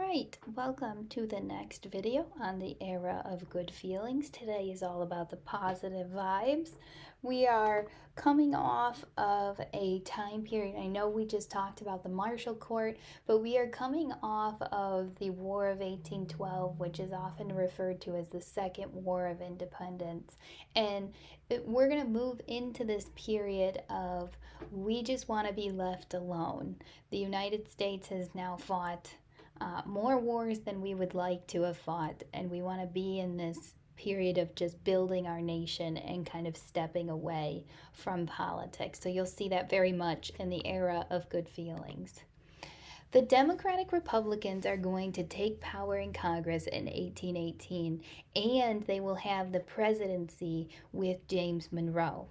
right, welcome to the next video on the era of good feelings. Today is all about the positive vibes. We are coming off of a time period. I know we just talked about the Marshall Court, but we are coming off of the War of 1812, which is often referred to as the Second War of Independence. And we're going to move into this period of we just want to be left alone. The United States has now fought more wars than we would like to have fought, and we want to be in this period of just building our nation and kind of stepping away from politics. So you'll see that very much in the era of good feelings. The Democratic Republicans are going to take power in Congress in 1818, and they will have the presidency with James Monroe.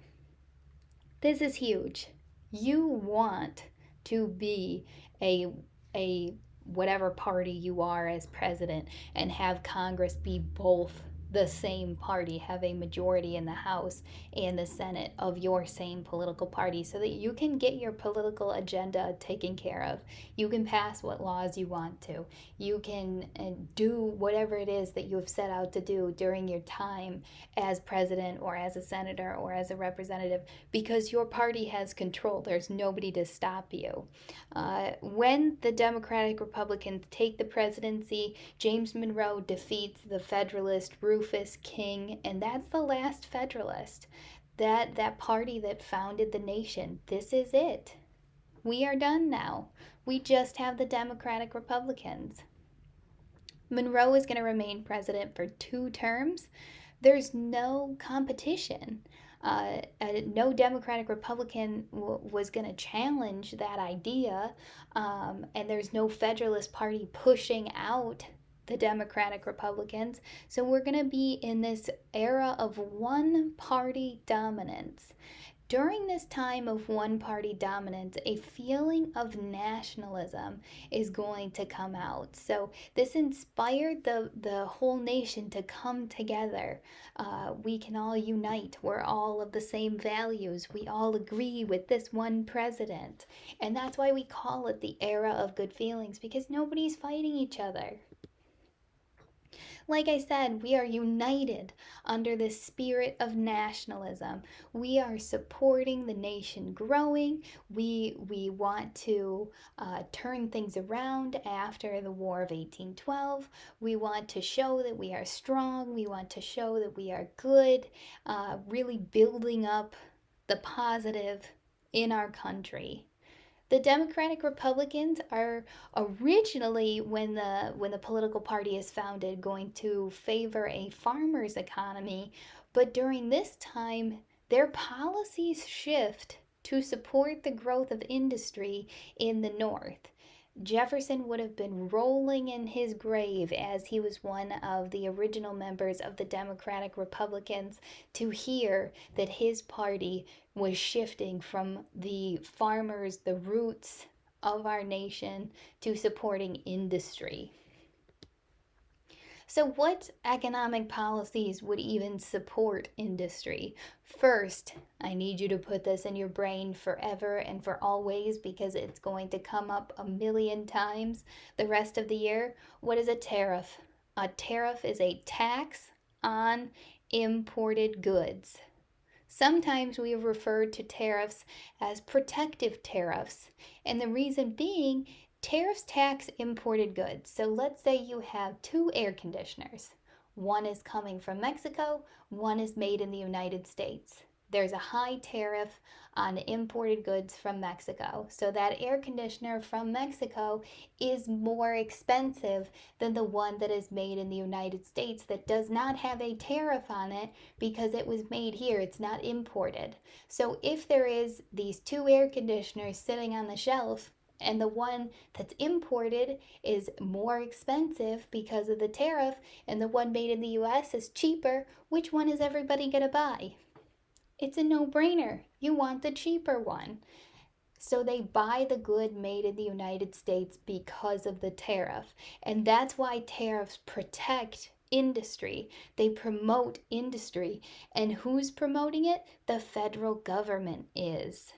This is huge. You want to be a whatever party you are as president and have Congress be both the same party, have a majority in the House and the Senate of your same political party so that you can get your political agenda taken care of. You can pass what laws you want to. You can do whatever it is that you have set out to do during your time as president or as a senator or as a representative because your party has control. There's nobody to stop you. When the Democratic Republicans take the presidency, James Monroe defeats the Federalist Rufus King, and that's the last Federalist. That party that founded the nation. This is it. We are done now. We just have the Democratic Republicans. Monroe is going to remain president for 2 terms. There's no competition. No Democratic Republican was going to challenge that idea, and there's no Federalist Party pushing out the Democratic Republicans. So we're going to be in this era of one party dominance. During this time of one party dominance, a feeling of nationalism is going to come out. So, this inspired the whole nation to come together. We can all unite. We're all of the same values. We all agree with this one president. And that's why we call it the era of good feelings, because nobody's fighting each other. Like I said, we are united under the spirit of nationalism. We are supporting the nation growing. We want to turn things around after the War of 1812. We want to show that we are strong. We want to show that we are good, really building up the positive in our country. The Democratic Republicans are originally, when the political party is founded, going to favor a farmer's economy, but during this time, their policies shift to support the growth of industry in the North. Jefferson would have been rolling in his grave as he was one of the original members of the Democratic Republicans to hear that his party was shifting from the farmers, the roots of our nation, to supporting industry. So, what economic policies would even support industry? First, I need you to put this in your brain forever and for always because it's going to come up a million times the rest of the year. What is a tariff? A tariff is a tax on imported goods. Sometimes we have referred to tariffs as protective tariffs, and the reason being tariffs tax imported goods. So let's say you have 2 air conditioners. One is coming from Mexico, one is made in the United States. There's a high tariff on imported goods from Mexico. So that air conditioner from Mexico is more expensive than the one that is made in the United States that does not have a tariff on it because it was made here. It's not imported. So if there is these 2 air conditioners sitting on the shelf, and the one that's imported is more expensive because of the tariff, and the one made in the US is cheaper, which one is everybody going to buy? It's a no-brainer. You want the cheaper one. So they buy the good made in the United States because of the tariff. And that's why tariffs protect industry. They promote industry. And who's promoting it? The federal government is.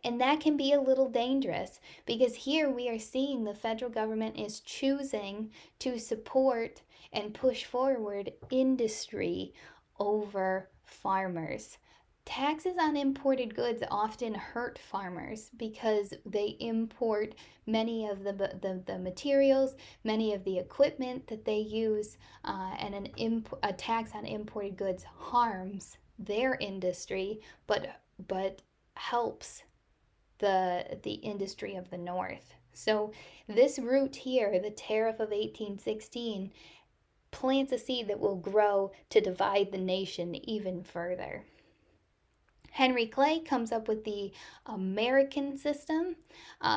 And that can be a little dangerous because here we are seeing the federal government is choosing to support and push forward industry over farmers. Taxes on imported goods often hurt farmers because they import many of the materials, many of the equipment that they use, and a tax on imported goods harms their industry, but helps the industry of the North. So this root here, the tariff of 1816, plants a seed that will grow to divide the nation even further. Henry Clay comes up with the American system.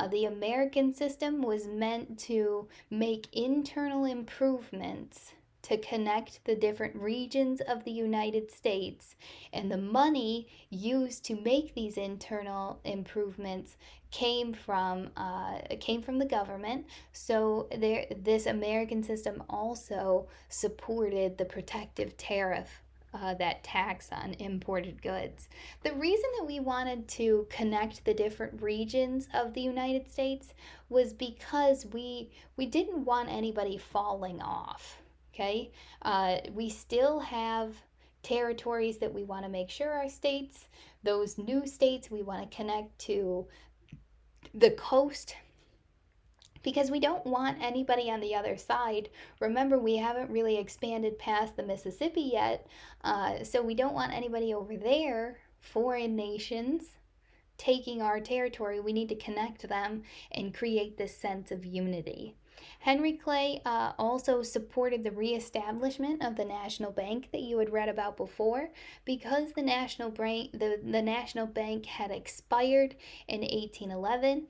The American system was meant to make internal improvements to connect the different regions of the United States, and the money used to make these internal improvements came from the government. So this American system also supported the protective tariff, that tax on imported goods. The reason that we wanted to connect the different regions of the United States was because we didn't want anybody falling off. Okay, we still have territories that we want to make sure are states. Those new states we want to connect to the coast because we don't want anybody on the other side. Remember, we haven't really expanded past the Mississippi yet, so we don't want anybody over there, foreign nations, taking our territory. We need to connect them and create this sense of unity. Henry Clay also supported the reestablishment of the National Bank that you had read about before, because the National Bank had expired in 1811.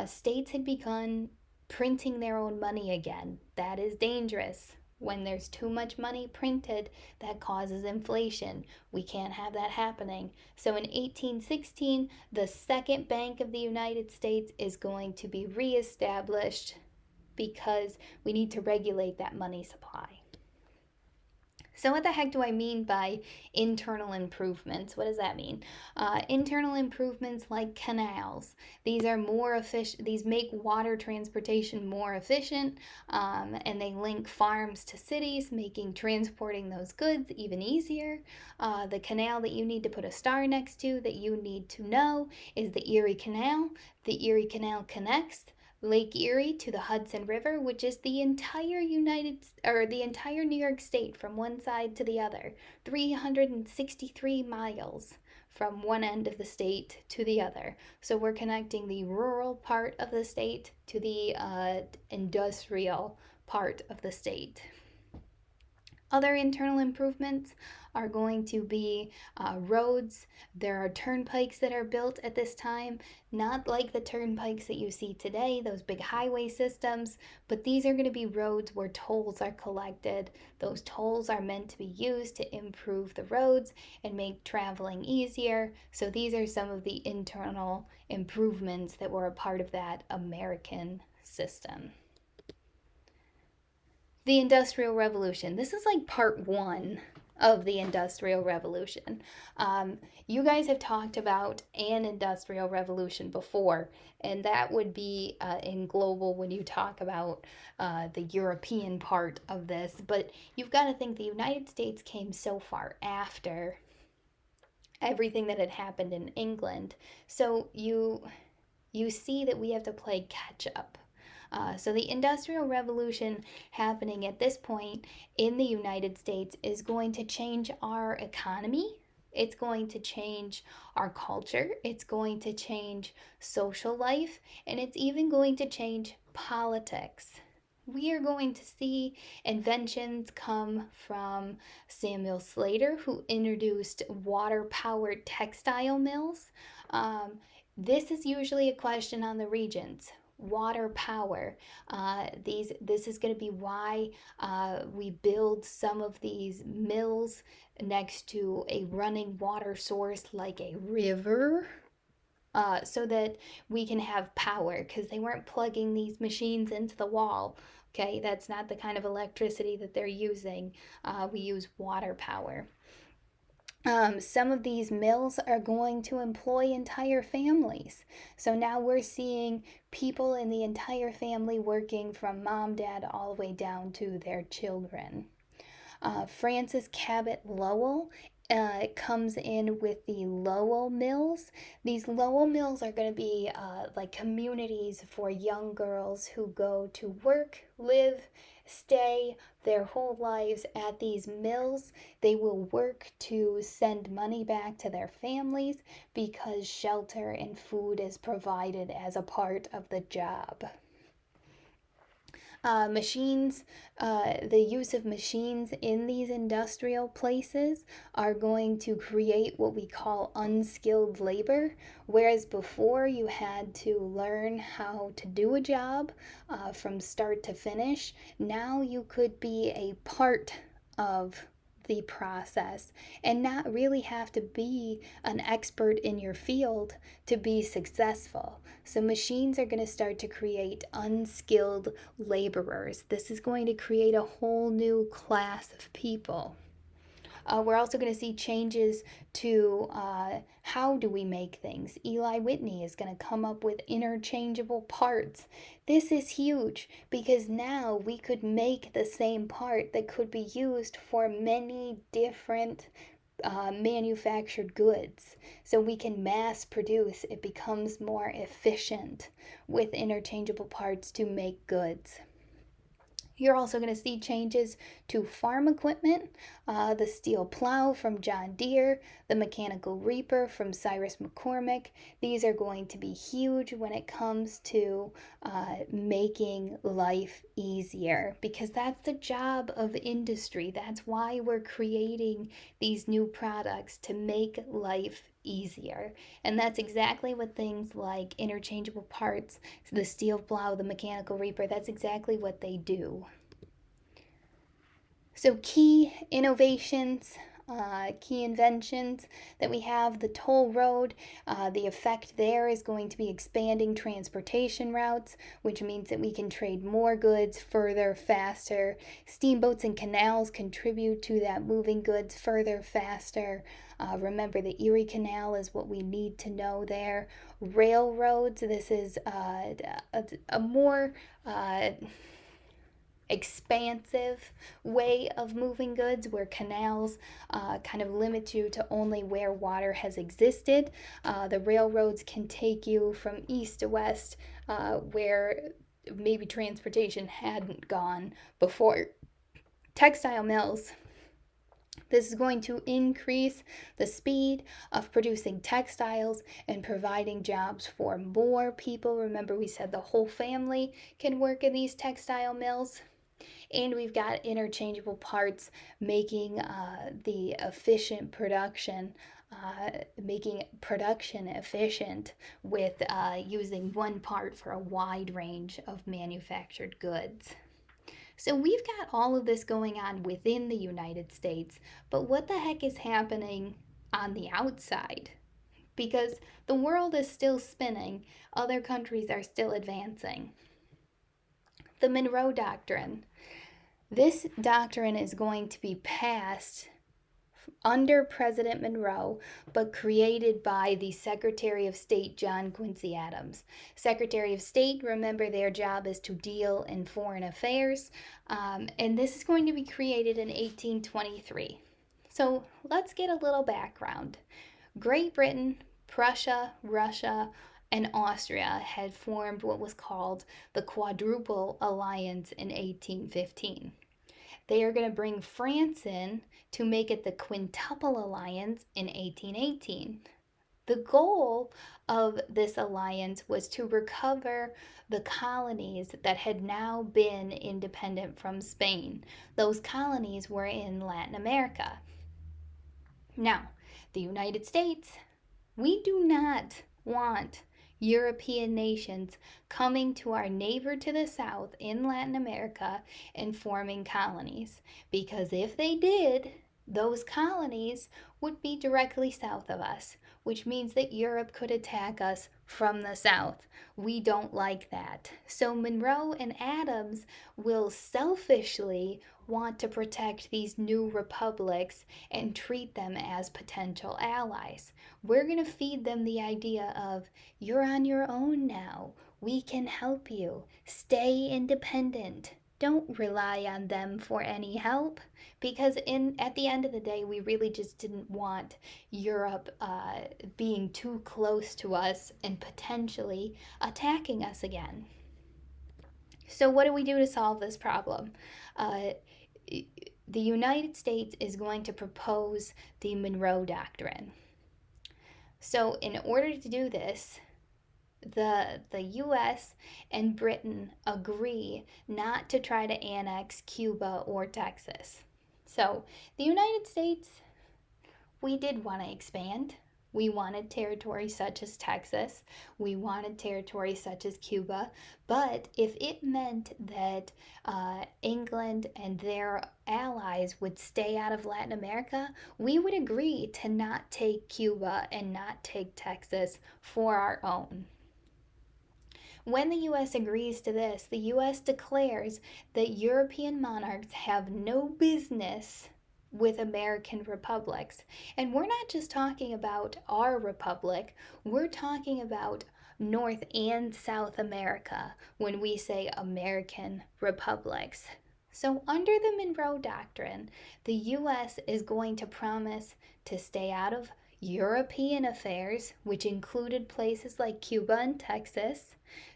States had begun printing their own money again. That is dangerous. When there's too much money printed, that causes inflation. We can't have that happening. So in 1816, the Second Bank of the United States is going to be reestablished because we need to regulate that money supply. So what the heck do I mean by internal improvements? What does that mean? Internal improvements like canals. These are more efficient. These make water transportation more efficient, and they link farms to cities, making transporting those goods even easier. The canal that you need to put a star next to, that you need to know, is the Erie Canal. The Erie Canal connects Lake Erie to the Hudson River, which is the entire New York State from one side to the other, 363 miles from one end of the state to the other. So we're connecting the rural part of the state to the industrial part of the state. Other internal improvements are going to be roads. There are turnpikes that are built at this time, not like the turnpikes that you see today, those big highway systems, but these are going to be roads where tolls are collected. Those tolls are meant to be used to improve the roads and make traveling easier. So these are some of the internal improvements that were a part of that American system. The Industrial Revolution. This is like part one of the Industrial Revolution. You guys have talked about an Industrial Revolution before, and that would be in global when you talk about the European part of this. But you've got to think the United States came so far after everything that had happened in England. So you see that we have to play catch up. So the Industrial Revolution happening at this point in the United States is going to change our economy. It's going to change our culture. It's going to change social life. And it's even going to change politics. We are going to see inventions come from Samuel Slater, who introduced water-powered textile mills. This is usually a question on the Regents. Water power. This is going to be why we build some of these mills next to a running water source like a river, so that we can have power, because they weren't plugging these machines into the wall. Okay, that's not the kind of electricity that they're using. We use water power. Some of these mills are going to employ entire families. So now we're seeing people in the entire family working from mom, dad, all the way down to their children. Francis Cabot Lowell comes in with the Lowell Mills. These Lowell Mills are going to be like communities for young girls who go to work, live, stay their whole lives at these mills. They will work to send money back to their families because shelter and food is provided as a part of the job. Machines, the use of machines in these industrial places are going to create what we call unskilled labor. Whereas before you had to learn how to do a job from start to finish, now you could be a part of the process and not really have to be an expert in your field to be successful. So machines are going to start to create unskilled laborers. This is going to create a whole new class of people. We're also going to see changes to how do we make things. Eli Whitney is going to come up with interchangeable parts. This is huge because now we could make the same part that could be used for many different manufactured goods. So we can mass produce. It becomes more efficient with interchangeable parts to make goods. You're also going to see changes to farm equipment, the steel plow from John Deere, the mechanical reaper from Cyrus McCormick. These are going to be huge when it comes to making life easier because that's the job of industry. That's why we're creating these new products to make life easier. And that's exactly what things like interchangeable parts, the steel plow, the mechanical reaper, that's exactly what they do. So key innovations, key inventions that we have, the toll road, the effect there is going to be expanding transportation routes, which means that we can trade more goods further, faster. Steamboats and canals contribute to that moving goods further, faster. Remember, the Erie Canal is what we need to know there. Railroads, this is a more expansive way of moving goods, where canals kind of limit you to only where water has existed. The railroads can take you from east to west where maybe transportation hadn't gone before. Textile mills. This is going to increase the speed of producing textiles and providing jobs for more people. Remember, we said the whole family can work in these textile mills. And we've got interchangeable parts making the efficient production, making production efficient with using one part for a wide range of manufactured goods. So we've got all of this going on within the United States, but what the heck is happening on the outside? Because the world is still spinning, other countries are still advancing. The Monroe Doctrine. This doctrine is going to be passed under President Monroe, but created by the Secretary of State, John Quincy Adams. Secretary of State, remember, their job is to deal in foreign affairs, and this is going to be created in 1823. So let's get a little background. Great Britain, Prussia, Russia, and Austria had formed what was called the Quadruple Alliance in 1815. They are going to bring France in to make it the Quintuple Alliance in 1818. The goal of this alliance was to recover the colonies that had now been independent from Spain. Those colonies were in Latin America. Now, the United States, we do not want European nations coming to our neighbor to the south in Latin America and forming colonies. Because if they did, those colonies would be directly south of us. which means that Europe could attack us from the south. We don't like that. So Monroe and Adams will selfishly want to protect these new republics and treat them as potential allies. We're going to feed them the idea of, you're on your own now. We can help you. Stay independent. Don't rely on them for any help, because at the end of the day, we really just didn't want Europe being too close to us and potentially attacking us again. So what do we do to solve this problem? Uh, the United States is going to propose the Monroe Doctrine. So in order to do this, the US and Britain agree not to try to annex Cuba or Texas. So the United States, we did want to expand. We wanted territories such as Texas. We wanted territories such as Cuba. But if it meant that England and their allies would stay out of Latin America, we would agree to not take Cuba and not take Texas for our own. When the US agrees to this, the US declares that European monarchs have no business with American republics. And we're not just talking about our republic, we're talking about North and South America when we say American republics. So, under the Monroe Doctrine, the US is going to promise to stay out of European affairs, which included places like Cuba and Texas,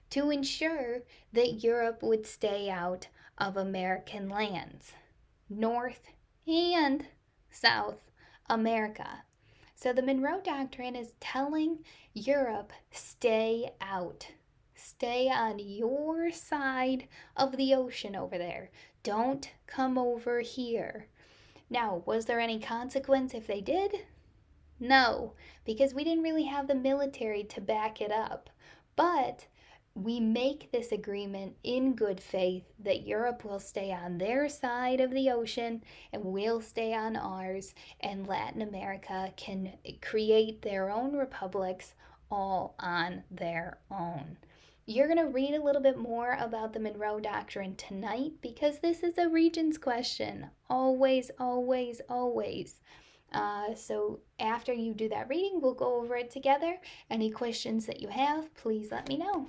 to ensure that Europe would stay out of American lands, North and South America. So the Monroe Doctrine is telling Europe, stay out. Stay on your side of the ocean over there. Don't come over here. Now, was there any consequence if they did? No, because we didn't really have the military to back it up. But we make this agreement in good faith that Europe will stay on their side of the ocean and we'll stay on ours, and Latin America can create their own republics all on their own. You're going to read a little bit more about the Monroe Doctrine tonight because this is a Regents question. Always, always, always. So after you do that reading, we'll go over it together. Any questions that you have, please let me know.